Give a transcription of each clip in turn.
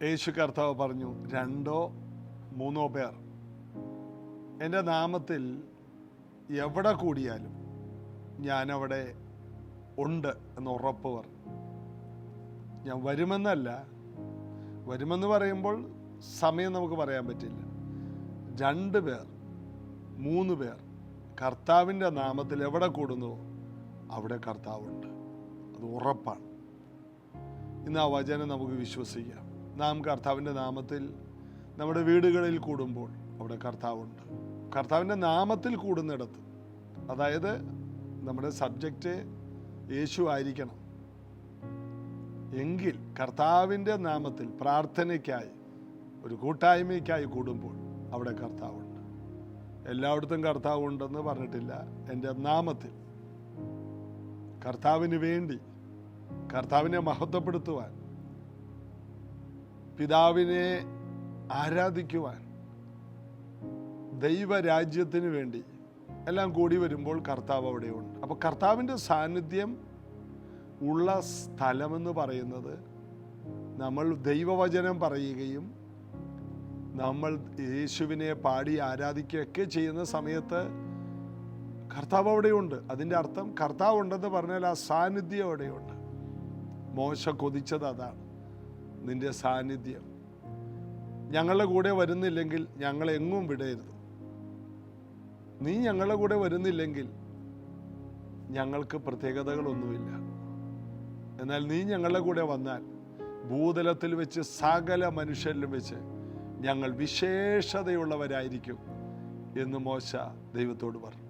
യേശു കർത്താവ് പറഞ്ഞു, 2 3 പേർ എൻ്റെ നാമത്തിൽ എവിടെ കൂടിയാലും ഞാനവിടെ ഉണ്ട് എന്ന് ഉറപ്പ് പറഞ്ഞു. ഞാൻ വരുമെന്നല്ല, വരുമെന്ന് പറയുമ്പോൾ സമയം നമുക്ക് പറയാൻ പറ്റില്ല. 2 പേർ 3 പേർ കർത്താവിൻ്റെ നാമത്തിൽ എവിടെ കൂടുന്നുവോ അവിടെ കർത്താവുണ്ട്. അത് ഉറപ്പാണ്. ഇന്ന് ആ വചനം നമുക്ക് വിശ്വസിക്കാം. നാം കർത്താവിൻ്റെ നാമത്തിൽ നമ്മുടെ വീടുകളിൽ കൂടുമ്പോൾ അവിടെ കർത്താവുണ്ട്. കർത്താവിൻ്റെ നാമത്തിൽ കൂടുന്നിടത്ത്, അതായത് നമ്മുടെ സബ്ജക്റ്റ് യേശു ആയിരിക്കണം എങ്കിൽ കർത്താവിൻ്റെ നാമത്തിൽ പ്രാർത്ഥനയ്ക്കായി ഒരു കൂട്ടായ്മയ്ക്കായി കൂടുമ്പോൾ അവിടെ കർത്താവുണ്ട്. എല്ലായിടത്തും കർത്താവുണ്ടെന്ന് പറഞ്ഞിട്ടില്ല. എൻ്റെ നാമത്തിൽ കർത്താവിന് വേണ്ടി, കർത്താവിനെ മഹത്വപ്പെടുത്തുവാൻ, പിതാവിനെ ആരാധിക്കുവാൻ, ദൈവരാജ്യത്തിന് വേണ്ടി എല്ലാം കൂടി വരുമ്പോൾ കർത്താവ് അവിടെയുണ്ട്. അപ്പോൾ കർത്താവിൻ്റെ സാന്നിധ്യം ഉള്ള സ്ഥലമെന്ന് പറയുന്നത് നമ്മൾ ദൈവവചനം പറയുകയും നമ്മൾ യേശുവിനെ പാടി ആരാധിക്കുകയൊക്കെ ചെയ്യുന്ന സമയത്ത് കർത്താവ് അവിടെയുണ്ട്. അതിൻ്റെ അർത്ഥം കർത്താവ് ഉണ്ടെന്ന് പറഞ്ഞാൽ ആ സാന്നിധ്യം അവിടെയുണ്ട്. മോശ കൊതിച്ചത് അതാണ്, നിന്റെ സാന്നിധ്യം. ഞങ്ങളുടെ കൂടെ വരുന്നില്ലെങ്കിൽ ഞങ്ങളെങ്ങും വിടരുത്. നീ ഞങ്ങളുടെ കൂടെ വരുന്നില്ലെങ്കിൽ ഞങ്ങൾക്ക് പ്രത്യേകതകളൊന്നുമില്ല. എന്നാൽ നീ ഞങ്ങളുടെ കൂടെ വന്നാൽ ഭൂതലത്തിൽ വെച്ച് സകല മനുഷ്യരിലും വെച്ച് ഞങ്ങൾ വിശേഷതയുള്ളവരായിരിക്കും എന്ന് മോശ ദൈവത്തോട് പറഞ്ഞു.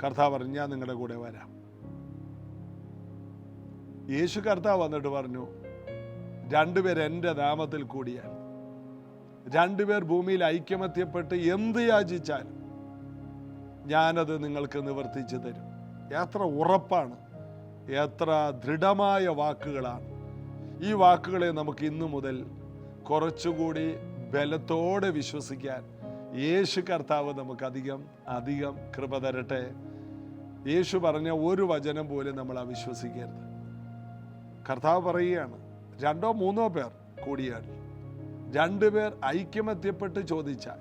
കർത്താവ് പറഞ്ഞു, ഞാൻ നിങ്ങളുടെ കൂടെ വരാം. യേശു കർത്താവ് വന്നിട്ട് പറഞ്ഞു, 2 പേർ എൻ്റെ നാമത്തിൽ കൂടിയാൽ, 2 പേർ ഭൂമിയിൽ ഐക്യമത്യപ്പെട്ട് എന്ത് യാചിച്ചാലും ഞാനത് നിങ്ങൾക്ക് നിവർത്തിച്ചു തരും. എത്ര ഉറപ്പാണ്, എത്ര ദൃഢമായ വാക്കുകളാണ്. ഈ വാക്കുകളെ നമുക്ക് ഇന്നു മുതൽ കുറച്ചുകൂടി ബലത്തോടെ വിശ്വസിക്കാൻ യേശു കർത്താവ് നമുക്ക് അധികം കൃപ തരട്ടെ. യേശു പറഞ്ഞ ഒരു വചനം പോലും നമ്മൾ അവിശ്വസിക്കരുത്. കർത്താവ് പറയുകയാണ്, 2 3 പേർ കൂടിയാൽ, 2 പേർ ഐക്യമത്യപ്പെട്ട് ചോദിച്ചാൽ.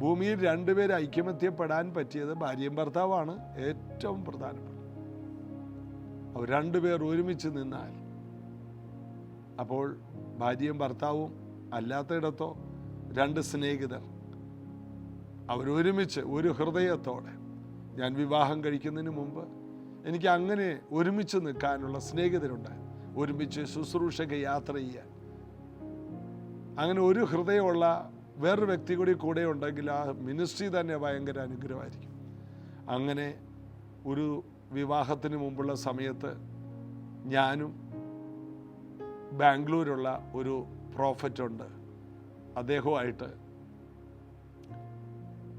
ഭൂമിയിൽ 2 പേർ ഐക്യമത്യപ്പെടാൻ പറ്റിയത് ഭാര്യയും ഭർത്താവാണ് ഏറ്റവും പ്രധാനപ്പെട്ടത്. അവർ 2 പേർ ഒരുമിച്ച് നിന്നാൽ, അപ്പോൾ ഭാര്യയും ഭർത്താവും അല്ലാത്തയിടത്തോ 2 സ്നേഹിതർ അവരൊരുമിച്ച് ഒരു ഹൃദയത്തോടെ, ഞാൻ വിവാഹം കഴിക്കുന്നതിന് മുമ്പ് എനിക്ക് അങ്ങനെ ഒരുമിച്ച് നിൽക്കാനുള്ള സ്നേഹിതരുണ്ടായി, ഒരുമിച്ച് ശുശ്രൂഷയ്ക്ക് യാത്ര ചെയ്യാൻ. അങ്ങനെ ഒരു ഹൃദയമുള്ള വേറൊരു വ്യക്തി കൂടെ ഉണ്ടെങ്കിൽ ആ മിനിസ്ട്രി തന്നെ ഭയങ്കര അനുഗ്രഹമായിരിക്കും. അങ്ങനെ ഒരു വിവാഹത്തിന് മുമ്പുള്ള സമയത്ത് ഞാനും ബാംഗ്ലൂരുള്ള ഒരു പ്രോഫറ്റുണ്ട്, അദ്ദേഹവുമായിട്ട്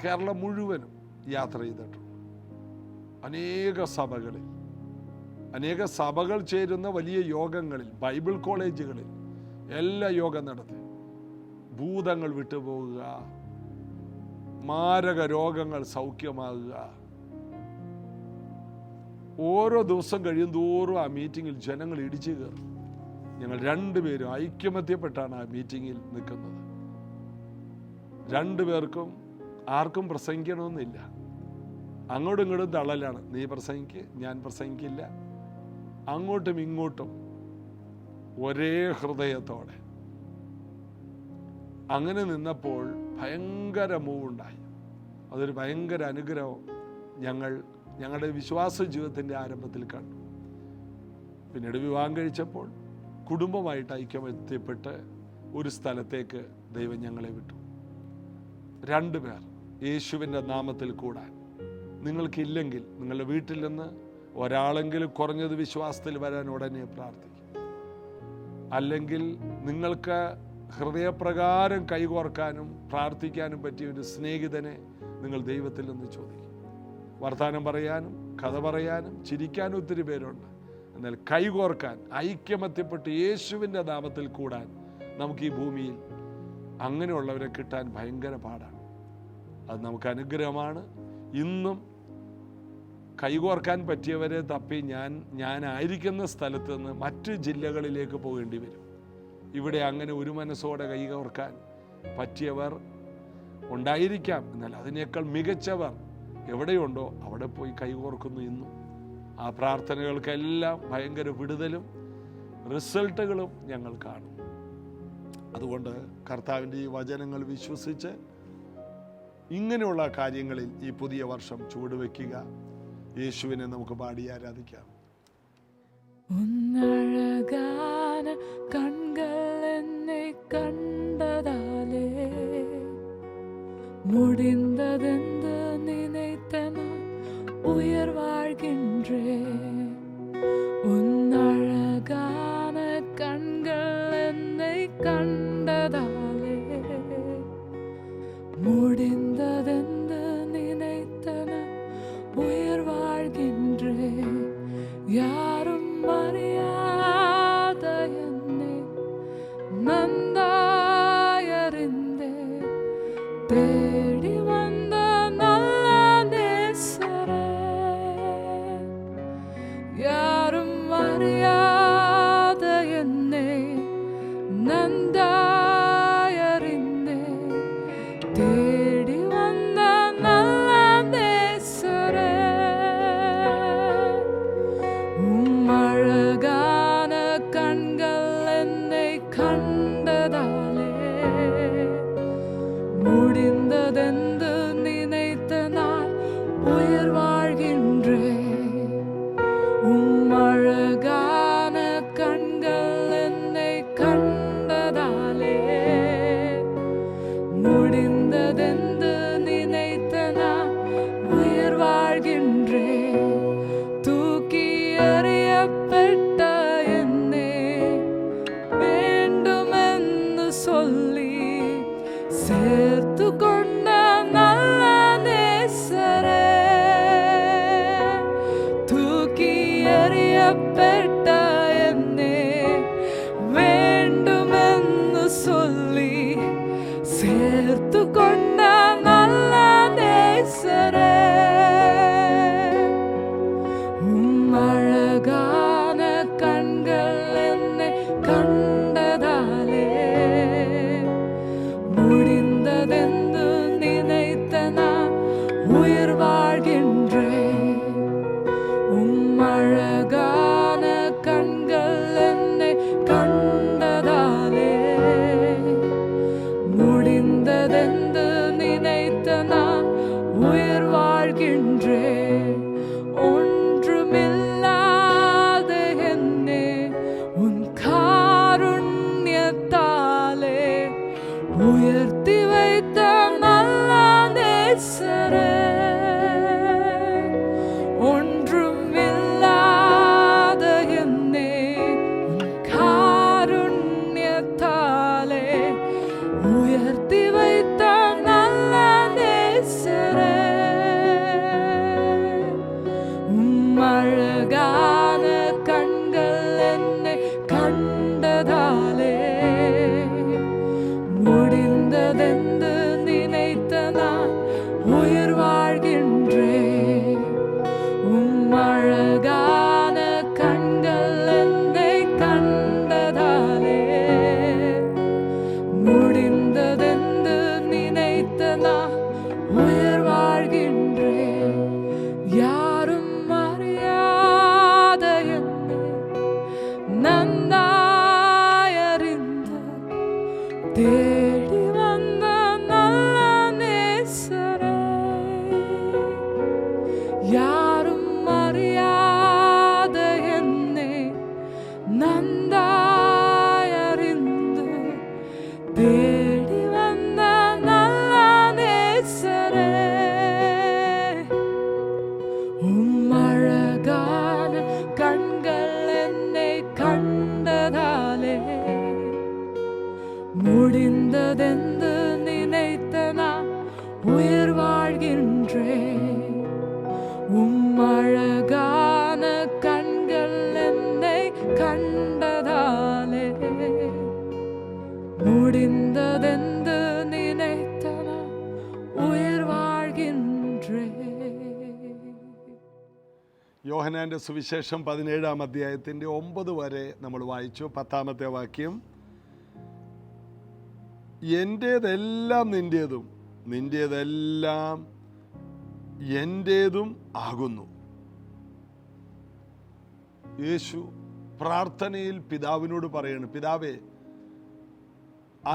കേരളം മുഴുവനും യാത്ര ചെയ്തിട്ടുണ്ട്. അനേക സഭകൾ ചേരുന്ന വലിയ യോഗങ്ങളിൽ, ബൈബിൾ കോളേജുകളിൽ എല്ലാ യോഗം നടത്തി. ഭൂതങ്ങൾ വിട്ടുപോകുക, മാരക രോഗങ്ങൾ സൗഖ്യമാകുക. ഓരോ ദിവസം കഴിയും തോറും ആ മീറ്റിങ്ങിൽ ജനങ്ങൾ ഇടിച്ചു കയറും. ഞങ്ങൾ 2 പേരും ഐക്യമത്യപ്പെട്ടാണ് ആ മീറ്റിങ്ങിൽ നിൽക്കുന്നത്. 2 പേർക്കും ആർക്കും പ്രസംഗിക്കണമെന്നില്ല, അങ്ങോട്ടും ഇങ്ങോട്ടും തള്ളലാണ്. നീ പ്രസംഗിക്ക്, ഞാൻ പ്രസംഗിക്കില്ല. അങ്ങോട്ടും ഇങ്ങോട്ടും ഒരേ ഹൃദയത്തോടെ അങ്ങനെ നിന്നപ്പോൾ ഭയങ്കര മൂവുണ്ടായി. അതൊരു ഭയങ്കര അനുഗ്രഹം ഞങ്ങളുടെ വിശ്വാസ ജീവിതത്തിൻ്റെ ആരംഭത്തിൽ കണ്ടു. പിന്നീട് വിവാഹം കഴിച്ചപ്പോൾ കുടുംബമായിട്ട് ഐക്യമെത്തിപ്പെട്ട് ഒരു സ്ഥലത്തേക്ക് ദൈവം ഞങ്ങളെ വിട്ടു. 2 പേർ യേശുവിൻ്റെ നാമത്തിൽ കൂടാൻ നിങ്ങൾക്കില്ലെങ്കിൽ, നിങ്ങളുടെ വീട്ടിൽ നിന്ന് ഒരാളെങ്കിലും കുറഞ്ഞത് വിശ്വാസത്തിൽ വരാൻ ഉടനെ പ്രാർത്ഥിക്കും. അല്ലെങ്കിൽ നിങ്ങൾക്ക് ഹൃദയപ്രകാരം കൈകോർക്കാനും പ്രാർത്ഥിക്കാനും പറ്റിയ ഒരു സ്നേഹിതനെ നിങ്ങൾ ദൈവത്തിൽ നിന്ന് ചോദിക്കും. വർത്തമാനം പറയാനും കഥ പറയാനും ചിരിക്കാനും ഒത്തിരി പേരുണ്ട്. എന്നാൽ കൈകോർക്കാൻ, ഐക്യമത്യപ്പെട്ട് യേശുവിൻ്റെ നാമത്തിൽ കൂടാൻ നമുക്ക് ഈ ഭൂമിയിൽ അങ്ങനെയുള്ളവരെ കിട്ടാൻ ഭയങ്കര പാടാണ്. അത് നമുക്ക് അനുഗ്രഹമാണ്. ഇന്നും കൈകോർക്കാൻ പറ്റിയവരെ തപ്പി ഞാനായിരിക്കുന്ന സ്ഥലത്ത് നിന്ന് മറ്റ് ജില്ലകളിലേക്ക് പോകേണ്ടി വരും. ഇവിടെ അങ്ങനെ ഒരു മനസ്സോടെ കൈകോർക്കാൻ പറ്റിയവർ ഉണ്ടായിരിക്കാം. എന്നാൽ അതിനേക്കാൾ മികച്ചവർ എവിടെയുണ്ടോ അവിടെ പോയി കൈകോർക്കുന്നു ഇന്നും. ആ പ്രാർത്ഥനകൾക്കെല്ലാം ഭയങ്കര വിടുതലും റിസൾട്ടുകളും ഞങ്ങൾ കാണും. അതുകൊണ്ട് കർത്താവിൻ്റെ ഈ വചനങ്ങൾ വിശ്വസിച്ച് ഇങ്ങനെയുള്ള കാര്യങ്ങളിൽ ഈ പുതിയ വർഷം ചുവടുവെക്കുക. യേശുവിനെ നമുക്ക് പാടി ആരാധിക്കാം. ഉന്നഴകാന കൺകൾ എന്നെ കണ്ടതാലേ முடிந்ததென்று நினைத்த நான் உயிர் வாழ்கின்றேன். உன்னழகான கண்கள் என்னை கண்டதாலே முடிந்ததென்று நினைத்த நான் உயிர் வாழ்கின்றேன். யாரும் அறியாத என்னை நன்றாயறிந்தே தேடி வந்த நல்ல நேசரே. யாரும் அறியாத என்னை நன்றாயறிந்தே தேடி வந்த நல்ல நேசரே. அழகான கண்கள் என்னை கண்டதாலே முடிந்ததென்று நினைத்த நான் உயிர் வாழ்கின்றேன். அழகான கண்கள் என்னை கண்டதாலே முடிந்ததென்று நினைத்த நான் உயிர் வாழ்கின்றேன். தூக்கி எறியப்பட்ட என்னை வேண்டுமென்று சொல்லி சேர்த்து கொண்ட நல்ல நேசரே. தூக்கி எறியப்பட்ட என்னை வேண்டுமென்று சொல்லி சேர்த்து கொண்ட நல்ல நேசரே. அழகான கண்கள் என்னை கண்டதாலே முடிந்ததென்று நினைத்த நான் உயிர் வாழ்கின்றேன். அழகான கண்கள் என்னை கண்டதாலே முடிந்ததென்று நினைத்த நான் உயிர் வாழ்கின்றேன். ஒன்றுமில்லாத என்னை உன் காருண்யத்தாலே உயர்த்தி வைத்த நல்ல நேசரே. ஒன்றுமில்லாத என்னை உன் காருண்யத்தாலே உயர்த்தி வைத்த நல்ல நேசரே. அழகான கண்கள் என்னை கண்டதாலே முடிந்ததென்று நினைத்த நான் உயிர் வாழ்கின்றேன். அழகான கண்கள் என்னை கண்டதாலே முடிந்ததென்று நினைத்த நான் உயிர் வாழ்கின்றேன். யாரும் அறியாத என்னை நன்றாயறிந்து தேடி வந்த நல்ல நேசரே. யாரும் அறியாத என்னை நன்றாயறிந்து தேடி வந்த நல்ல நேசரே. அழகான கண்கள் என்னை கண்டதாலே முடிந்ததென்று நினைத்த நான் உயிர் வாழ்கின்றேன். அழகான கண்கள் என்னை கண்டதாலே முடிந்ததென்று நினைத்த நான் உயிர் வாழ்கின்றேன். എൻ്റേതെല്ലാം നിൻ്റേതും നിൻ്റേതെല്ലാം എൻ്റേതും ആകുന്നു. യേശു പ്രാർത്ഥനയിൽ പിതാവിനോട് പറയാണ്, പിതാവേ,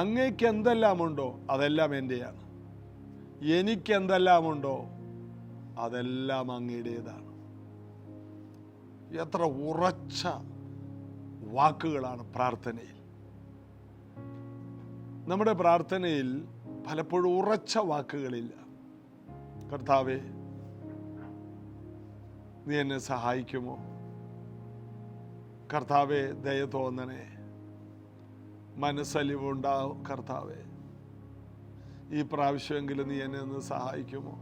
അങ്ങേക്ക് എന്തെല്ലാമുണ്ടോ അതെല്ലാം എൻ്റെയാണ്, എനിക്ക് എന്തെല്ലാമുണ്ടോ അതെല്ലാം അങ്ങയുടേതാണ്. എത്ര ഉറച്ച വാക്കുകളാണ് പ്രാർത്ഥനയിൽ. നമ്മുടെ പ്രാർത്ഥനയിൽ പലപ്പോഴും ഉറച്ച വാക്കുകളില്ല. കർത്താവേ, നീ എന്നെ സഹായിക്കുമോ? കർത്താവേ, ദയ തോന്നണേ, മനസ്സലിവുണ്ടാവും. കർത്താവേ, ഈ പ്രാവശ്യമെങ്കിലും നീ എന്നെ ഒന്ന് സഹായിക്കുമോ?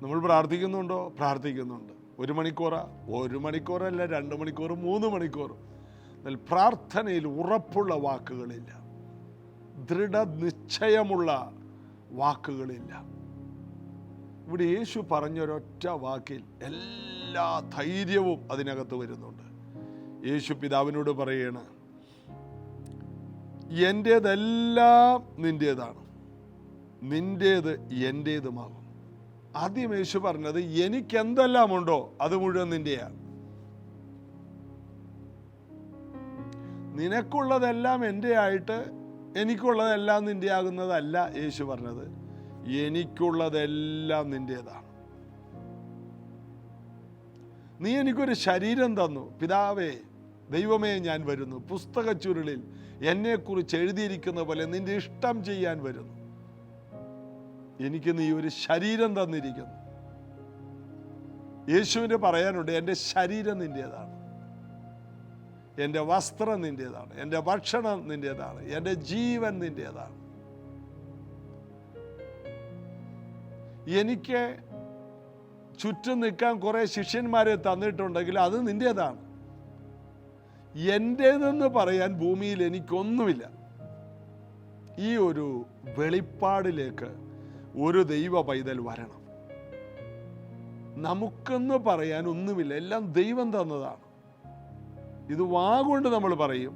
നമ്മൾ പ്രാർത്ഥിക്കുന്നുണ്ടോ? പ്രാർത്ഥിക്കുന്നുണ്ട്. 1 മണിക്കൂറാ? 1 മണിക്കൂറല്ല, 2 മണിക്കൂർ, 3 മണിക്കൂർ. എന്നാൽ പ്രാർത്ഥനയിൽ ഉറപ്പുള്ള വാക്കുകളില്ല, ദൃഢനിശ്ചയമുള്ള വാക്കുകളില്ല. ഇവിടെ യേശു പറഞ്ഞൊരൊറ്റ വാക്കിൽ എല്ലാ ധൈര്യവും അതിനകത്ത് വരുന്നുണ്ട്. യേശു പിതാവിനോട് പറയാണ്, എൻ്റേതെല്ലാം നിൻ്റേതാണ്, നിൻ്റേത് എൻ്റേതുമാകും. ആദ്യം യേശു പറഞ്ഞത്, എനിക്ക് എന്തെല്ലാം ഉണ്ടോ അത് മുഴുവൻ നിൻ്റെയാണ്. നിനക്കുള്ളതെല്ലാം എൻ്റെ ആയിട്ട് എനിക്കുള്ളതെല്ലാം നിൻ്റെ ആകുന്നതല്ല യേശു പറഞ്ഞത്. എനിക്കുള്ളതെല്ലാം നിൻ്റേതാണ്. നീ എനിക്കൊരു ശരീരം തന്നു. പിതാവേ, ദൈവമേ, ഞാൻ വരുന്നു. പുസ്തക ചുരുളിൽ എന്നെക്കുറിച്ച് എഴുതിയിരിക്കുന്ന പോലെ നിന്റെ ഇഷ്ടം ചെയ്യാൻ വരുന്നു. എനിക്ക് നീ ഒരു ശരീരം തന്നിരിക്കുന്നു. യേശുവിന് പറയാനുണ്ട്, എൻ്റെ ശരീരം നിൻ്റേതാണ്, എൻ്റെ വസ്ത്രം നിൻ്റേതാണ്, എൻ്റെ ഭക്ഷണം നിൻ്റേതാണ്, എൻ്റെ ജീവൻ നിൻ്റേതാണ്. എനിക്ക് ചുറ്റും നിൽക്കാൻ കുറെ ശിഷ്യന്മാരെ തന്നിട്ടുണ്ടെങ്കിൽ അത് നിൻ്റേതാണ്. എൻ്റേതെന്ന് പറയാൻ ഭൂമിയിൽ എനിക്കൊന്നുമില്ല. ഈ ഒരു വെളിപ്പാടിലേക്ക് ഒരു ദൈവ പൈതൽ വരണം. നമുക്കെന്ന് പറയാൻ ഒന്നുമില്ല, എല്ലാം ദൈവം തന്നതാണ്. ഇത് വാഗൊണ്ട് നമ്മൾ പറയും,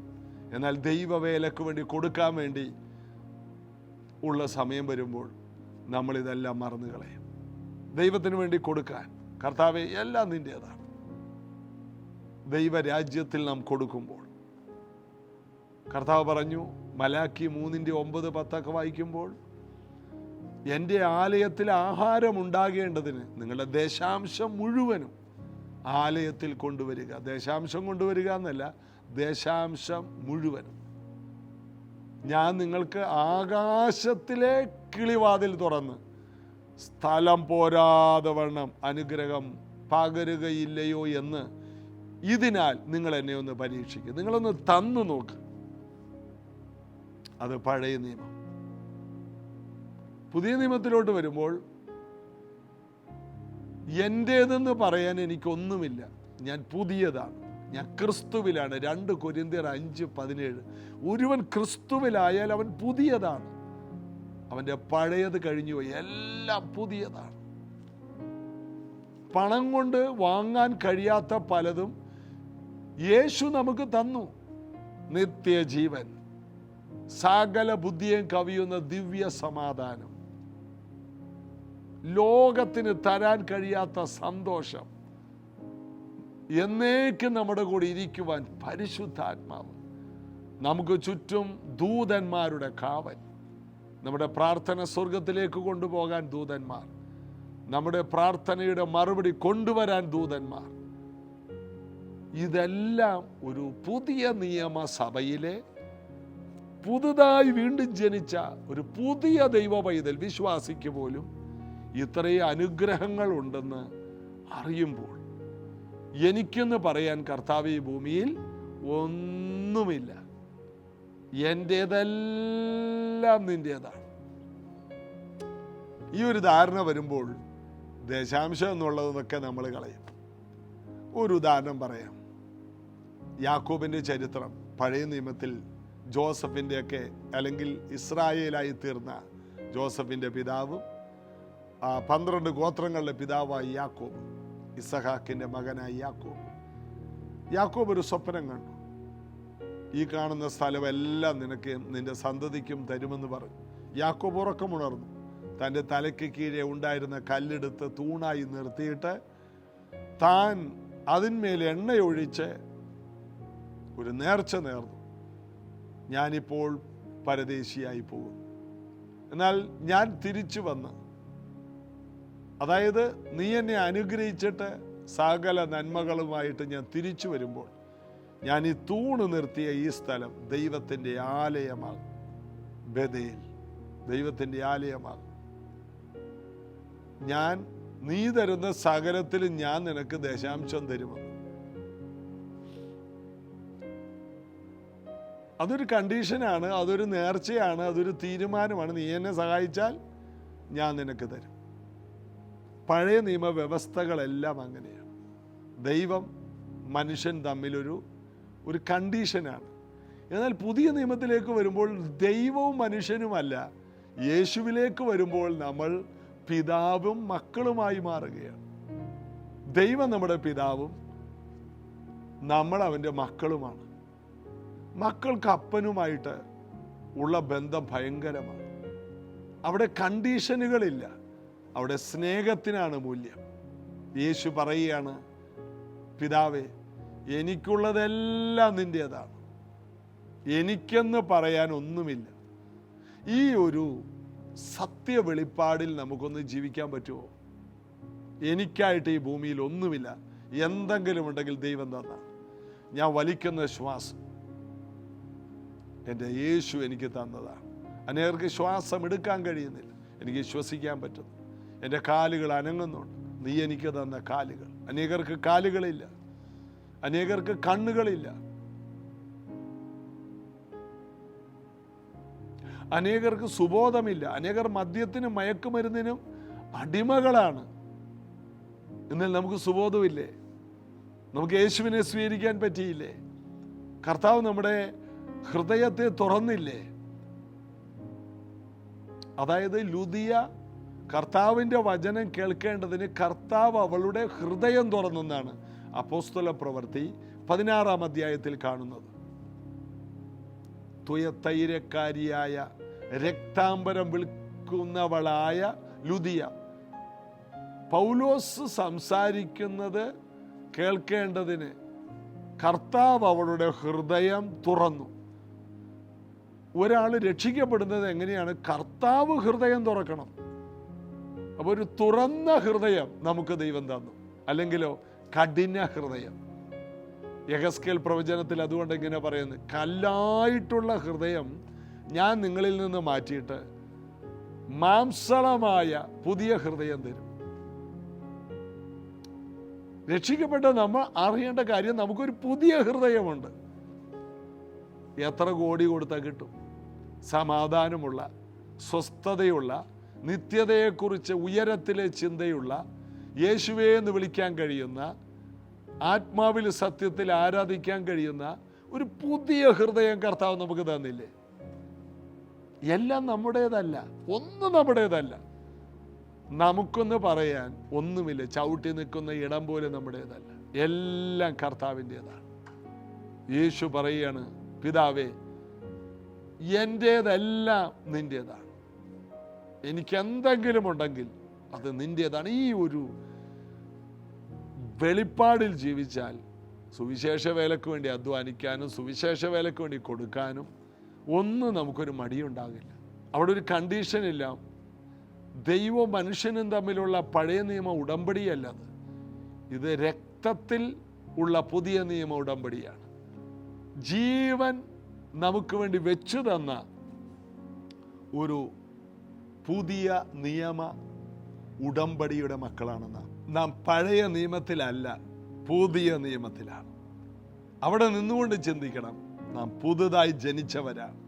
എന്നാൽ ദൈവവേലക്ക് വേണ്ടി കൊടുക്കാൻ വേണ്ടി ഉള്ള സമയം വരുമ്പോൾ നമ്മളിതെല്ലാം മറന്നു കളയും. ദൈവത്തിന് വേണ്ടി കൊടുക്കാൻ, കർത്താവേ, എല്ലാം നിൻ്റേതാണ്. ദൈവരാജ്യത്തിൽ നാം കൊടുക്കുമ്പോൾ കർത്താവ് പറഞ്ഞു, മലാക്കി 3:9-10 വായിക്കുമ്പോൾ, എൻ്റെ ആലയത്തിൽ ആഹാരം ഉണ്ടാകേണ്ടതിന് നിങ്ങളുടെ ദേശാംശം മുഴുവനും ആലയത്തിൽ കൊണ്ടുവരിക. ദേശാംശം കൊണ്ടുവരിക എന്നല്ല, ദേശാംശം മുഴുവനും. ഞാൻ നിങ്ങൾക്ക് ആകാശത്തിലെ കിളിവാതിൽ തുറന്ന് സ്ഥലം പോരാതെ വണ്ണം അനുഗ്രഹം പകരുകയില്ലയോ എന്ന് ഇതിനാൽ നിങ്ങൾ എന്നെ ഒന്ന് പരീക്ഷിക്കുക. നിങ്ങളൊന്ന് തന്നു നോക്ക്. അത് പഴയ നിയമം. പുതിയ നിയമത്തിലോട്ട് വരുമ്പോൾ, എൻ്റേതെന്ന് പറയാൻ എനിക്കൊന്നുമില്ല, ഞാൻ പുതിയതാണ്, ഞാൻ ക്രിസ്തുവിലാണ്. 2 കൊരിന്ത്യർ 5:17. ഒരുവൻ ക്രിസ്തുവിലായാൽ അവൻ പുതിയതാണ്, അവൻ്റെ പഴയത് കഴിഞ്ഞുപോയി, എല്ലാം പുതിയതാണ്. പണം കൊണ്ട് വാങ്ങാൻ കഴിയാത്ത പലതും യേശു നമുക്ക് തന്നു. നിത്യജീവൻ, സകല ബുദ്ധിയും കവിയുന്ന ദിവ്യ സമാധാനം, ലോകത്തിന് തരാൻ കഴിയാത്ത സന്തോഷം, എന്നേക്കും നമ്മുടെ കൂടെ ഇരിക്കുവാൻ പരിശുദ്ധാത്മാവ്, നമുക്ക് ചുറ്റും ദൂതന്മാരുടെ കാവൽ, നമ്മുടെ പ്രാർത്ഥന സ്വർഗത്തിലേക്ക് കൊണ്ടുപോകാൻ ദൂതന്മാർ, നമ്മുടെ പ്രാർത്ഥനയുടെ മറുപടി കൊണ്ടുവരാൻ ദൂതന്മാർ. ഇതെല്ലാം ഒരു പുതിയ നിയമസഭയിലെ പുതുതായി വീണ്ടും ജനിച്ച ഒരു പുതിയ ദൈവ പൈതൽ വിശ്വാസിക്ക് പോലും ഇത്രയും അനുഗ്രഹങ്ങൾ ഉണ്ടെന്ന് അറിയുമ്പോൾ, എനിക്കെന്ന് പറയാൻ കർത്താവ് ഈ ഭൂമിയിൽ ഒന്നുമില്ല, എൻ്റേതെല്ലാം നിൻ്റേതാണ്. ഈ ഒരു ധാരണ വരുമ്പോൾ ദശാംശം എന്നുള്ളതൊക്കെ നമ്മൾ കളയും. ഒരു ഉദാഹരണം പറയാം. യാക്കോബിൻ്റെ ചരിത്രം പഴയ നിയമത്തിൽ ജോസഫിൻ്റെയൊക്കെ, അല്ലെങ്കിൽ ഇസ്രായേലായി തീർന്ന ജോസഫിൻ്റെ പിതാവും 12 ഗോത്രങ്ങളുടെ പിതാവായി യാക്കോബ്, ഇസഹാക്കിൻ്റെ മകനായി യാക്കോബ്. യാക്കോബ് ഒരു സ്വപ്നം കണ്ടു. ഈ കാണുന്ന സ്ഥലമെല്ലാം നിനക്ക് നിന്റെ സന്തതിക്കും തരുമെന്ന് പറഞ്ഞു. യാക്കോബ് ഉറക്കമുണർന്നു. തൻ്റെ തലയ്ക്ക് കീഴെ ഉണ്ടായിരുന്ന കല്ലെടുത്ത് തൂണായി നിർത്തിയിട്ട് താൻ അതിന്മേൽ എണ്ണയൊഴിച്ച് ഒരു നേർച്ച നേർന്നു. ഞാനിപ്പോൾ പരദേശിയായി പോകും, എന്നാൽ ഞാൻ തിരിച്ചു വന്ന്, അതായത് നീ എന്നെ അനുഗ്രഹിച്ചിട്ട് സകല നന്മകളുമായിട്ട് ഞാൻ തിരിച്ചു വരുമ്പോൾ ഞാൻ ഈ തൂണ് നിർത്തിയ ഈ സ്ഥലം ദൈവത്തിൻ്റെ ആലയമാകും. ബഥേൽ ദൈവത്തിൻ്റെ ആലയമാകും. നീ തരുന്ന സകലത്തിലും ഞാൻ നിനക്ക് ദശാംശം തരുമെന്ന്. അതൊരു കണ്ടീഷനാണ്, അതൊരു നേർച്ചയാണ്, അതൊരു തീരുമാനമാണ്. നീ എന്നെ സഹായിച്ചാൽ ഞാൻ നിനക്ക് തരും. പഴയ നിയമ വ്യവസ്ഥകളെല്ലാം അങ്ങനെയാണ്. ദൈവം മനുഷ്യൻ തമ്മിലൊരു കണ്ടീഷനാണ്. എന്നാൽ പുതിയ നിയമത്തിലേക്ക് വരുമ്പോൾ ദൈവവും മനുഷ്യനുമല്ല, യേശുവിലേക്ക് വരുമ്പോൾ നമ്മൾ പിതാവും മക്കളുമായി മാറുകയാണ്. ദൈവം നമ്മുടെ പിതാവും നമ്മൾ അവൻ്റെ മക്കളുമാണ്. മക്കൾക്ക് അപ്പനുമായിട്ട് ഉള്ള ബന്ധം ഭയങ്കരമാണ്. അവിടെ കണ്ടീഷനുകളില്ല, അവിടെ സ്നേഹത്തിനാണ് മൂല്യം. യേശു പറയുകയാണ്, പിതാവേ, എനിക്കുള്ളതെല്ലാം നിൻ്റേതാണ്, എനിക്കെന്ന് പറയാൻ ഒന്നുമില്ല. ഈ ഒരു സത്യ വെളിപ്പാടിൽ നമുക്കൊന്ന് ജീവിക്കാൻ പറ്റുമോ? എനിക്കായിട്ട് ഈ ഭൂമിയിൽ ഒന്നുമില്ല, എന്തെങ്കിലും ഉണ്ടെങ്കിൽ ദൈവം തന്ന. ഞാൻ വലിക്കുന്ന ശ്വാസം എൻ്റെ യേശു എനിക്ക് തന്നതാണ്. അനേകർക്ക് ശ്വാസം എടുക്കാൻ കഴിയുന്നില്ല, എനിക്ക് ശ്വസിക്കാൻ പറ്റുന്നു. എൻ്റെ കാലുകൾ അനങ്ങുന്നുണ്ട്, നീ എനിക്ക് തന്ന കാലുകൾ. അനേകർക്ക് കാലുകളില്ല, അനേകർക്ക് കണ്ണുകളില്ല, അനേകർക്ക് സുബോധമില്ല, അനേകർ മദ്യത്തിനും മയക്കുമരുന്നിനും അടിമകളാണ്. എന്നാൽ നമുക്ക് സുബോധമില്ലേ? നമുക്ക് യേശുവിനെ സ്വീകരിക്കാൻ പറ്റിയില്ലേ? കർത്താവ് നമ്മുടെ ഹൃദയത്തെ തുറന്നില്ലേ? അതായത് ലുദിയ കർത്താവിൻ്റെ വചനം കേൾക്കേണ്ടതിന് കർത്താവ് അവളുടെ ഹൃദയം തുറന്നെന്നാണ് അപ്പോസ്തല പ്രവൃത്തി 16-ാം അധ്യായത്തിൽ കാണുന്നത്. തുയത്തൈരക്കാരിയായ രക്താംബരം വിൽക്കുന്നവളായ ലുദിയ പൗലോസ് സംസാരിക്കുന്നത് കേൾക്കേണ്ടതിന് കർത്താവ് അവളുടെ ഹൃദയം തുറന്നു. ഒരാൾ രക്ഷിക്കപ്പെടുന്നത് എങ്ങനെയാണ്? കർത്താവ് ഹൃദയം തുറക്കണം. അപ്പോൾ ഒരു തുറന്ന ഹൃദയം നമുക്ക് ദൈവം തന്നു. അല്ലെങ്കിലോ കഠിന ഹൃദയം. യെഹെസ്കേൽ പ്രവചനത്തിൽ അതുകൊണ്ട് ഇങ്ങനെ പറയുന്നത്, കല്ലായിട്ടുള്ള ഹൃദയം ഞാൻ നിങ്ങളിൽ നിന്ന് മാറ്റിയിട്ട് മാംസളമായ പുതിയ ഹൃദയം തരും. രക്ഷിക്കപ്പെട്ട നമ്മൾ അറിയേണ്ട കാര്യം, നമുക്കൊരു പുതിയ ഹൃദയമുണ്ട്. എത്ര കോടി കൊടുത്താൽ കിട്ടും? സമാധാനമുള്ള, സ്വസ്ഥതയുള്ള, നിത്യതയെക്കുറിച്ച് ഉയരത്തിലെ ചിന്തയുള്ള, യേശുവേ എന്ന് വിളിക്കാൻ കഴിയുന്ന, ആത്മാവിൽ സത്യത്തിൽ ആരാധിക്കാൻ കഴിയുന്ന ഒരു പുതിയ ഹൃദയം കർത്താവ് നമുക്ക് തന്നില്ലേ? എല്ലാം നമ്മുടേതല്ല, ഒന്നും നമ്മുടേതല്ല. നമുക്കൊന്ന് പറയാൻ ഒന്നുമില്ല. ചവിട്ടി നിൽക്കുന്ന ഇടം പോലും നമ്മുടേതല്ല, എല്ലാം കർത്താവിൻ്റെതാണ്. യേശു പറയുകയാണ്, പിതാവേ, എൻ്റേതെല്ലാം നിൻ്റേതാണ്, എനിക്കെന്തെങ്കിലും ഉണ്ടെങ്കിൽ അത് നിൻ്റേതാണ്. ഈ ഒരു വെളിപ്പാടിൽ ജീവിച്ചാൽ സുവിശേഷ വേലയ്ക്ക് വേണ്ടി അധ്വാനിക്കാനും സുവിശേഷ വേലയ്ക്ക് വേണ്ടി കൊടുക്കാനും ഒന്നും നമുക്കൊരു മടിയുണ്ടാകില്ല. അവിടെ ഒരു കണ്ടീഷനില്ല. ദൈവവും മനുഷ്യനും തമ്മിലുള്ള പഴയ നിയമ ഉടമ്പടിയല്ലത്. ഇത് രക്തത്തിൽ ഉള്ള പുതിയ നിയമ ഉടമ്പടിയാണ്. ജീവൻ നമുക്ക് വേണ്ടി വെച്ചു തന്ന ഒരു പുതിയ നിയമ ഉടമ്പടിയുടെ മക്കളാണ് നാം. പഴയ നിയമത്തിലല്ല, പുതിയ നിയമത്തിലാണ്. അവിടെ നിന്നുകൊണ്ട് ചിന്തിക്കണം, നാം പുതുതായി ജനിച്ചവരാണ്,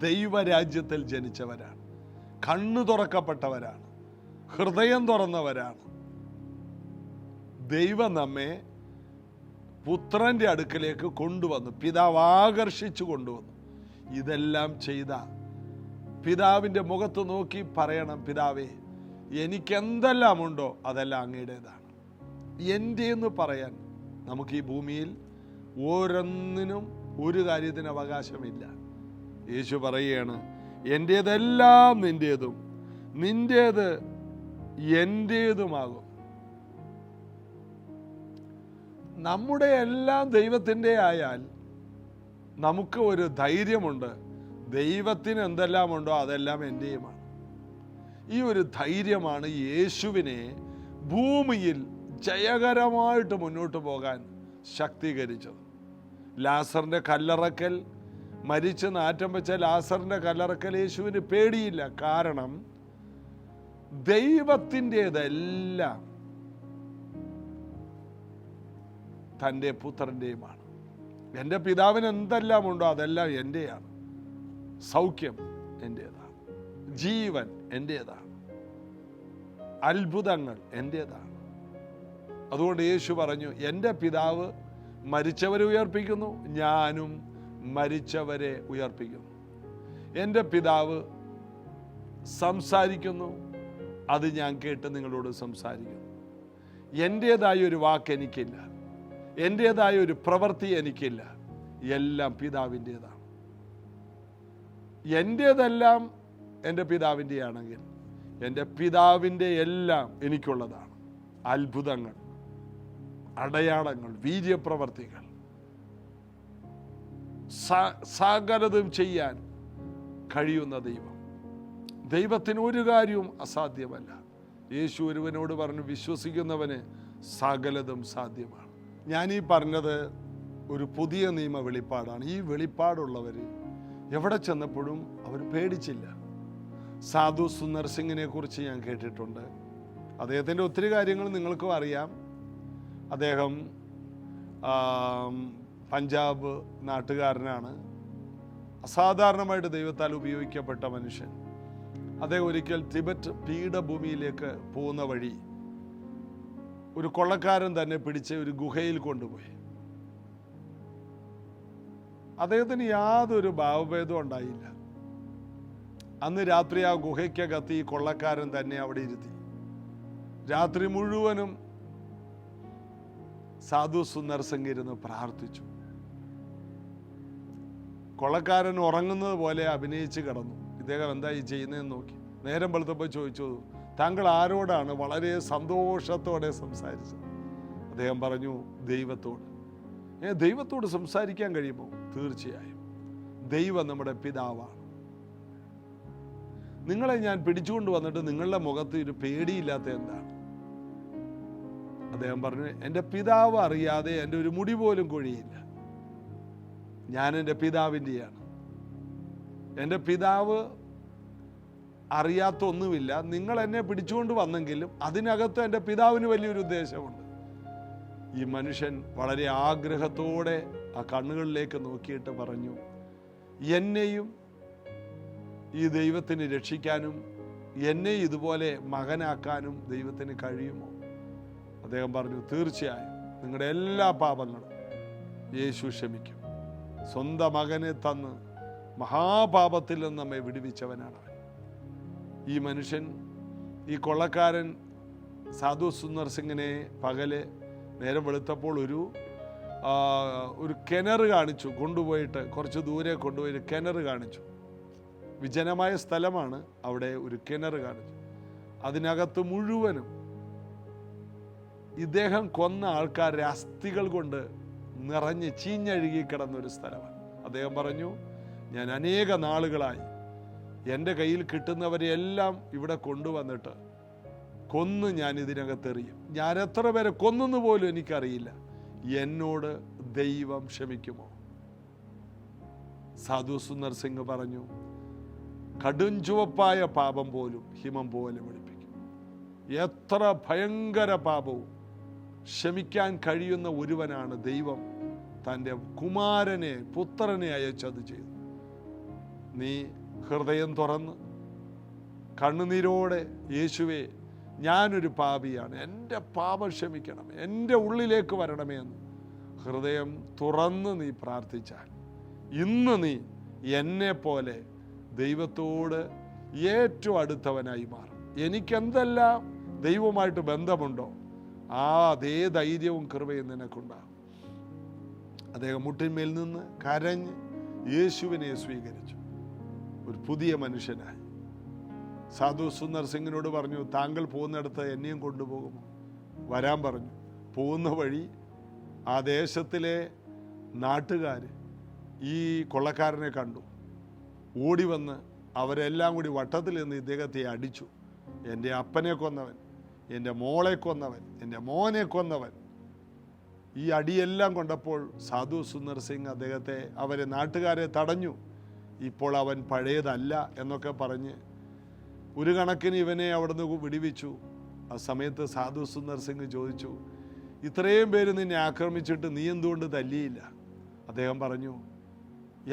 ദൈവരാജ്യത്തിൽ ജനിച്ചവരാണ്, കണ്ണു തുറക്കപ്പെട്ടവരാണ്, ഹൃദയം തുറന്നവരാണ്. ദൈവം നമ്മെ പുത്രൻ്റെ അടുക്കലേക്ക് കൊണ്ടുവന്നു, പിതാവ് ആകർഷിച്ചു കൊണ്ടുവന്നു. ഇതെല്ലാം ചെയ്ത പിതാവിൻ്റെ മുഖത്ത് നോക്കി പറയണം, പിതാവേ, എനിക്കെന്തെല്ലാം ഉണ്ടോ അതെല്ലാം അങ്ങയുടേതാണ്. എൻ്റെ എന്ന് പറയാൻ നമുക്ക് ഈ ഭൂമിയിൽ ഓരോന്നിനും ഒരു കാര്യത്തിന് അവകാശമില്ല. യേശു പറയുകയാണ്, എൻ്റേതെല്ലാം നിൻ്റേതും നിൻ്റേത് എൻ്റേതുമാകും. നമ്മുടെ എല്ലാം ദൈവത്തിൻ്റെ ആയാൽ നമുക്ക് ഒരു ധൈര്യമുണ്ട്. ദൈവത്തിന് എന്തെല്ലാം ഉണ്ടോ അതെല്ലാം എൻ്റെയുമാണ്. ഈ ഒരു ധൈര്യമാണ് യേശുവിനെ ഭൂമിയിൽ ജയകരമായിട്ട് മുന്നോട്ട് പോകാൻ ശക്തീകരിച്ചത്. ലാസറിൻ്റെ കല്ലറക്കൽ, മരിച്ച് നാറ്റം വെച്ച ലാസറിൻ്റെ കല്ലറക്കൽ യേശുവിന് പേടിയില്ല. കാരണം ദൈവത്തിൻ്റെതെല്ലാം തൻ്റെ പുത്രൻ്റെയുമാണ്. എൻ്റെ പിതാവിന് എന്തെല്ലാം ഉണ്ടോ അതെല്ലാം എൻ്റെയാണ്. സൗഖ്യം എൻ്റേതാണ്, ജീവൻ എൻ്റേതാണ്, അത്ഭുതങ്ങൾ എൻ്റേതാണ്. അതുകൊണ്ട് യേശു പറഞ്ഞു, എൻ്റെ പിതാവ് മരിച്ചവരെ ഉയർപ്പിക്കുന്നു, ഞാനും മരിച്ചവരെ ഉയർപ്പിക്കുന്നു. എൻ്റെ പിതാവ് സംസാരിക്കുന്നു, അത് ഞാൻ കേട്ട് നിങ്ങളോട് സംസാരിക്കുന്നു. എൻ്റേതായ ഒരു വാക്ക് എനിക്കില്ല, എൻ്റേതായ ഒരു പ്രവൃത്തി എനിക്കില്ല, എല്ലാം പിതാവിൻ്റേതാണ്. എൻ്റേതെല്ലാം എൻ്റെ പിതാവിൻ്റെ ആണെങ്കിൽ എൻ്റെ പിതാവിൻ്റെ എല്ലാം എനിക്കുള്ളതാണ്. അത്ഭുതങ്ങൾ, അടയാളങ്ങൾ, വീര്യപ്രവർത്തികൾ, സകലതും ചെയ്യാൻ കഴിയുന്ന ദൈവം. ദൈവത്തിന് ഒരു കാര്യവും അസാധ്യമല്ല. യേശു ഒരുവനോട് പറഞ്ഞു, വിശ്വസിക്കുന്നവന് സകലതും സാധ്യമാണ്. ഞാനീ പറഞ്ഞത് ഒരു പുതിയ നിയമ വെളിപ്പാടാണ്. ഈ വെളിപ്പാടുള്ളവർ എവിടെ ചെന്നപ്പോഴും അവർ പേടിച്ചില്ല. സാധു സുന്ദർ സിംഗിനെ കുറിച്ച് ഞാൻ കേട്ടിട്ടുണ്ട്. അദ്ദേഹത്തിൻ്റെ ഒത്തിരി കാര്യങ്ങൾ നിങ്ങൾക്കും അറിയാം. അദ്ദേഹം പഞ്ചാബ് നാട്ടുകാരനാണ്. അസാധാരണമായിട്ട് ദൈവത്താൽ ഉപയോഗിക്കപ്പെട്ട മനുഷ്യൻ. അദ്ദേഹം ഒരിക്കൽ തിബറ്റ് പീഠഭൂമിയിലേക്ക് പോകുന്ന വഴി ഒരു കൊള്ളക്കാരൻ തന്നെ പിടിച്ച് ഒരു ഗുഹയിൽ കൊണ്ടുപോയി. അദ്ദേഹത്തിന് യാതൊരു ഭാവഭേദവും ഉണ്ടായില്ല. അന്ന് രാത്രി ആ ഗുഹയ്ക്കകത്ത് ഈ കൊള്ളക്കാരൻ തന്നെ അവിടെ ഇരുത്തി. രാത്രി മുഴുവനും സാധു സുന്ദർ സിംഗ് ഇരുന്ന് പ്രാർത്ഥിച്ചു. കൊള്ളക്കാരൻ ഉറങ്ങുന്നത് പോലെ അഭിനയിച്ച് കിടന്നു. ഇദ്ദേഹം എന്തായി ചെയ്യുന്നതെന്ന് നോക്കി. നേരം വെളുത്തപ്പോൾ ചോദിച്ചു, താങ്കൾ ആരോടാണ് വളരെ സന്തോഷത്തോടെ സംസാരിച്ചത്? അദ്ദേഹം പറഞ്ഞു, ദൈവത്തോട്. ദൈവത്തോട് സംസാരിക്കാൻ കഴിയുമോ? തീർച്ചയായും. ദൈവം നമ്മുടെ പിതാവാണ്. നിങ്ങളെ ഞാൻ പിടിച്ചുകൊണ്ട് വന്നിട്ട് നിങ്ങളുടെ മുഖത്ത് ഒരു പേടിയില്ലാത്ത എന്താണ്? അദ്ദേഹം പറഞ്ഞു, എൻ്റെ പിതാവ് അറിയാതെ എൻ്റെ ഒരു മുടി പോലും കൊഴിയില്ല. ഞാൻ എൻ്റെ പിതാവിൻ്റെയാണ്. എൻ്റെ പിതാവ് അറിയാത്ത ഒന്നുമില്ല. നിങ്ങൾ എന്നെ പിടിച്ചുകൊണ്ട് വന്നെങ്കിലും അതിനകത്ത് എൻ്റെ പിതാവിന് വലിയൊരു ഉദ്ദേശമുണ്ട്. ഈ മനുഷ്യൻ വളരെ ആഗ്രഹത്തോടെ ആ കണ്ണുകളിലേക്ക് നോക്കിയിട്ട് പറഞ്ഞു, എന്നെയും ഈ ദൈവത്തിന് രക്ഷിക്കാനും എന്നെ ഇതുപോലെ മകനാക്കാനും ദൈവത്തിന് കഴിയുമോ? അദ്ദേഹം പറഞ്ഞു, തീർച്ചയായും. നിങ്ങളുടെ എല്ലാ പാപങ്ങളും യേശു ക്ഷമിക്കും. സ്വന്തം മകനെ തന്ന് മഹാപാപത്തിൽ നിന്ന് നമ്മെ വിടുവിച്ചവനാണ് അവൻ. ഈ മനുഷ്യൻ, ഈ കൊള്ളക്കാരൻ സാധു സുന്ദർ സിംഗിനെ പകല് നേരം വെളുത്തപ്പോൾ ഒരു കിണർ കാണിച്ചു. കൊണ്ടുപോയിട്ട് കുറച്ച് ദൂരെ കൊണ്ടുപോയി കിണർ കാണിച്ചു. വിജനമായ സ്ഥലമാണ്. അവിടെ ഒരു കിണർ കാണിച്ചു. അതിനകത്ത് മുഴുവനും ഇദ്ദേഹം കൊന്ന ആൾക്കാരുടെ അസ്ഥികൾ കൊണ്ട് നിറഞ്ഞ് ചീഞ്ഞഴുകി കിടന്നൊരു സ്ഥലമാണ്. അദ്ദേഹം പറഞ്ഞു, ഞാൻ അനേക നാളുകളായി എൻ്റെ കയ്യിൽ കിട്ടുന്നവരെ എല്ലാം ഇവിടെ കൊണ്ടുവന്നിട്ട് കൊന്ന് ഞാൻ ഇതിനകത്തെറിയും. ഞാൻ എത്ര പേരെ കൊന്നെന്ന് പോലും എനിക്കറിയില്ല. എന്നോട് ദൈവം ക്ഷമിക്കുമോ? സാധു സുന്ദർ സിംഗ് പറഞ്ഞു, കടുംചുവപ്പായ പാപം പോലും ഹിമം പോലെ വെളുപ്പിക്കും. എത്ര ഭയങ്കര പാപവും ക്ഷമിക്കാൻ കഴിയുന്ന ഒരുവനാണ് ദൈവം തൻ്റെ കുമാരനെ, പുത്രനെ അയച്ചത് ചെയ്തു. നീ ഹൃദയം തുറന്ന് കണ്ണുനീരോടെ, യേശുവേ, ഞാനൊരു പാപിയാണ്, എൻ്റെ പാപം ക്ഷമിക്കണം, എൻ്റെ ഉള്ളിലേക്ക് വരണമേ എന്ന് ഹൃദയം തുറന്ന് നീ പ്രാർത്ഥിച്ചാൽ ഇന്ന് നീ എന്നെ പോലെ ദൈവത്തോട് ഏറ്റവും അടുത്തവനായി മാറും. എനിക്കെന്തെല്ലാം ദൈവവുമായിട്ട് ബന്ധമുണ്ടോ ആ അതേ ധൈര്യവും കൃപയും നിനക്കുണ്ടാകും. അദ്ദേഹം മുട്ടിന്മേൽ നിന്ന് കരഞ്ഞ് യേശുവിനെ സ്വീകരിച്ചു. ഒരു പുതിയ മനുഷ്യനായി. സാധു സുന്ദർ സിംഗിനോട് പറഞ്ഞു, താങ്കൾ പോകുന്നിടത്ത് എന്നെയും കൊണ്ടുപോകുമോ? വരാൻ പറഞ്ഞു. പോകുന്ന വഴി ആ ദേശത്തിലെ നാട്ടുകാർ ഈ കൊള്ളക്കാരനെ കണ്ടു. ഓടി വന്ന് അവരെല്ലാം കൂടി വട്ടത്തിൽ നിന്ന് ഇദ്ദേഹത്തെ അടിച്ചു. എൻ്റെ അപ്പനെ കൊന്നവൻ, എൻ്റെ മോളെ കൊന്നവൻ, എൻ്റെ മോനെ കൊന്നവൻ. ഈ അടിയെല്ലാം കൊണ്ടപ്പോൾ സാധു സുന്ദർ സിംഗ് അവരെ നാട്ടുകാരെ തടഞ്ഞു. ഇപ്പോൾ അവൻ പഴയതല്ല എന്നൊക്കെ പറഞ്ഞ് ഒരു കണക്കിന് ഇവനെ അവിടുന്ന് വിടിവിച്ചു. ആ സമയത്ത് സാധു സുന്ദർ സിംഗ് ചോദിച്ചു, ഇത്രയും പേര് നിന്നെ ആക്രമിച്ചിട്ട് നീ എന്തുകൊണ്ട് തല്ലിയില്ല? അദ്ദേഹം പറഞ്ഞു,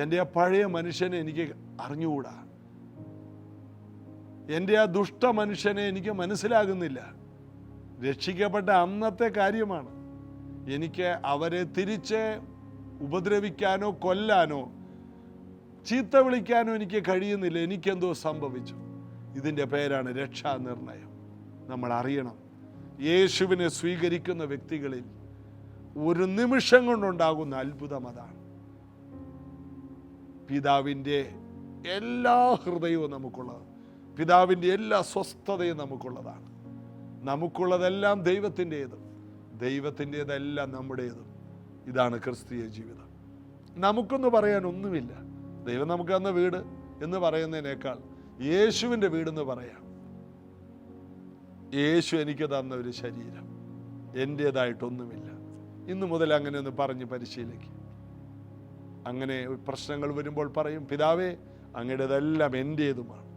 എൻ്റെ ആ പഴയ മനുഷ്യനെ എനിക്ക് അറിഞ്ഞുകൂടാ. എൻ്റെ ആ ദുഷ്ട മനുഷ്യനെ എനിക്ക് മനസ്സിലാകുന്നില്ല. രക്ഷിക്കപ്പെട്ട അന്നത്തെ കാര്യമാണ്. എനിക്ക് അവരെ തിരിച്ച് ഉപദ്രവിക്കാനോ കൊല്ലാനോ ചീത്ത വിളിക്കാനോ എനിക്ക് കഴിയുന്നില്ല. എനിക്കെന്തോ സംഭവിച്ചു. ഇതിൻ്റെ പേരാണ് രക്ഷാനിർണയം. നമ്മൾ അറിയണം, യേശുവിനെ സ്വീകരിക്കുന്ന വ്യക്തികളിൽ ഒരു നിമിഷം കൊണ്ടുണ്ടാകുന്ന അത്ഭുതം അതാണ്. പിതാവിൻ്റെ എല്ലാ ഹൃദയവും നമുക്കുള്ളത്, പിതാവിൻ്റെ എല്ലാ സ്വസ്ഥതയും നമുക്കുള്ളതാണ്. നമുക്കുള്ളതെല്ലാം ദൈവത്തിൻ്റേതും, ദൈവത്തിൻ്റേതെല്ലാം നമ്മുടേതും. ഇതാണ് ക്രിസ്തീയ ജീവിതം. നമുക്കൊന്ന് പറയാൻ ഒന്നുമില്ല. ദൈവം നമുക്ക് തന്ന വീട് എന്ന് പറയുന്നതിനേക്കാൾ യേശുവിൻ്റെ വീടെന്ന് പറയാം. യേശു എനിക്ക് തന്ന ഒരു ശരീരം, എൻ്റേതായിട്ടൊന്നുമില്ല. ഇന്നു മുതൽ അങ്ങനെ ഒന്ന് പറഞ്ഞ് പരിശീലിക്കും. അങ്ങനെ പ്രശ്നങ്ങൾ വരുമ്പോൾ പറയും, പിതാവേ അങ്ങയുടേതെല്ലാം എൻ്റേതുമാണ്.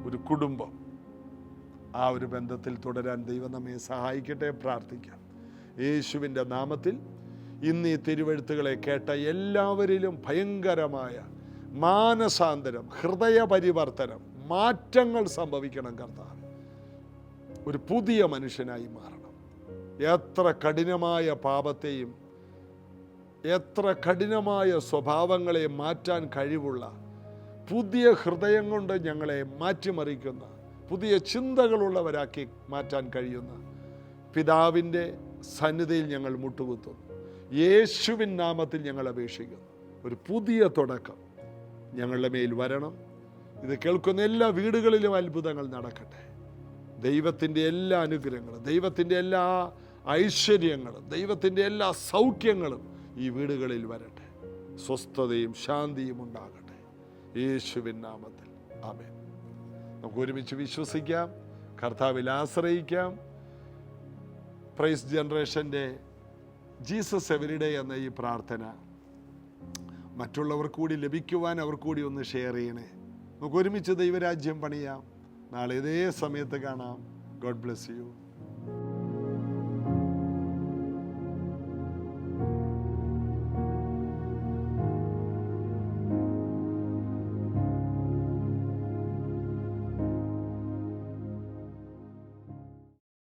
ഒരു കുടുംബം, ആ ഒരു ബന്ധത്തിൽ തുടരാൻ ദൈവം നമ്മെ സഹായിക്കട്ടെ. പ്രാർത്ഥിക്കാം. യേശുവിൻ്റെ നാമത്തിൽ ഇന്ന് ഈ തിരുവെഴുത്തുകളെ കേട്ട എല്ലാവരിലും ഭയങ്കരമായ മാനസാന്തരം, ഹൃദയ പരിവർത്തനം, മാറ്റങ്ങൾ സംഭവിക്കണം കർത്താവേ. ഒരു പുതിയ മനുഷ്യനായി മാറണം. എത്ര കഠിനമായ പാപത്തെയും എത്ര കഠിനമായ സ്വഭാവങ്ങളെ മാറ്റാൻ കഴിവുള്ള പുതിയ ഹൃദയം കൊണ്ട് ഞങ്ങളെ മാറ്റിമറിക്കുന്ന, പുതിയ ചിന്തകളുള്ളവരാക്കി മാറ്റാൻ കഴിയുന്ന പിതാവിൻ്റെ സന്നിധിയിൽ ഞങ്ങൾ മുട്ടുകുത്തുന്നു. യേശുവിൻ നാമത്തിൽ ഞങ്ങൾ അപേക്ഷിക്കുന്നു. ഒരു പുതിയ തുടക്കം ഞങ്ങളുടെ മേൽ വരണം. ഇത് കേൾക്കുന്ന എല്ലാ വീടുകളിലും അത്ഭുതങ്ങൾ നടക്കട്ടെ. ദൈവത്തിൻ്റെ എല്ലാ അനുഗ്രഹങ്ങളും, ദൈവത്തിൻ്റെ എല്ലാ ഐശ്വര്യങ്ങളും, ദൈവത്തിൻ്റെ എല്ലാ സൗഖ്യങ്ങളും ഈ വീടുകളിൽ വരട്ടെ. സ്വസ്ഥതയും ശാന്തിയും ഉണ്ടാകട്ടെ. യേശുവിൻ നാമത്തിൽ ആമേൻ. നമുക്ക് ഒരുമിച്ച് വിശ്വസിക്കാം, കർത്താവിൽ ആശ്രയിക്കാം. പ്രൈസ് ജനറേഷൻ്റെ ജീസസ് എവരിഡേ എന്ന ഈ പ്രാർത്ഥന മറ്റുള്ളവർക്ക് കൂടി ലഭിക്കുവാൻ അവർ കൂടി ഒന്ന് ഷെയർ ചെയ്യണേ. നമുക്ക് ഒരുമിച്ച് ദൈവരാജ്യം പണിയാം. നാളെ ഇതേ സമയത്ത് കാണാം. God bless you.